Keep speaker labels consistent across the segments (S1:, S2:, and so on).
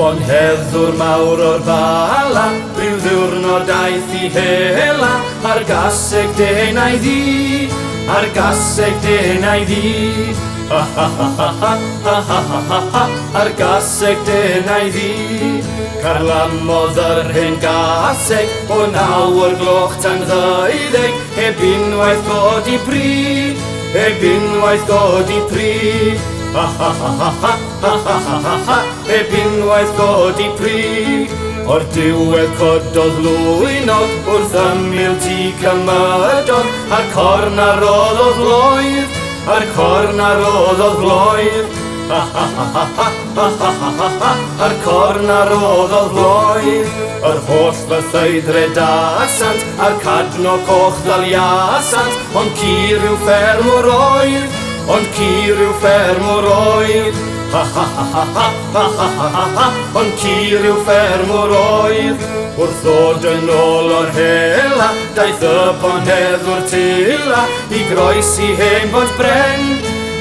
S1: Bonheddwr mawr o'r bala, rhyw ddiwrnod aeth I hela, ar gaseg denau ddi, ar gaseg denau ddi. Ha ha ha ha ha ha ha ha ha, ar gaseg denau ddi. Carlamodd yr hen gaseg, o 9 o'r gloch tan 12, heb unwaith god I pryd, heb unwaith god I pryd. Ha ha ha ha ha ha ha ha ha, heb unwaith god I pryd. O'r diwedd cododd lwynod, wrth ymyl ti cymydod, a'r corn arodd o floedd, a'r corn arodd o floedd. Ha ha ha ha ha ha ha ha ha, a'r corn arodd o floedd. Yr holl fythau dredasant, a'r cadno coch ddaliasant, ond ci ryw ffermwr oedd, ond ci ryw ffermwr oedd. Ha ha ha ha ha ha ha ha ha, ond ci ryw ffermwr oedd. Wrth ddod yn ôl o'r hela, daeth y bonheddwr tila, I groesi hen bod bren,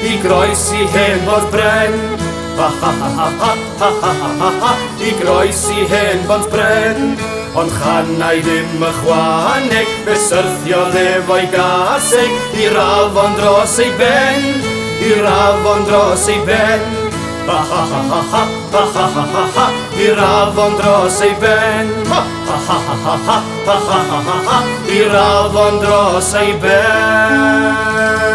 S1: I groesi hen bod bren. Ha ha ha ha ha ha ha ha ha, I groesi hen bod bren. Ond chanai ddim ychwaneg, fe syrthiodd efo'i gaseg, I rafon dros ei ben, I rafon dros ei ben. Ha ha ha ha ha ha ha ha ha ha, I rafon dros ei ben. Ha ha ha ha ha ha ha ha ha, I rafon dros ei ben.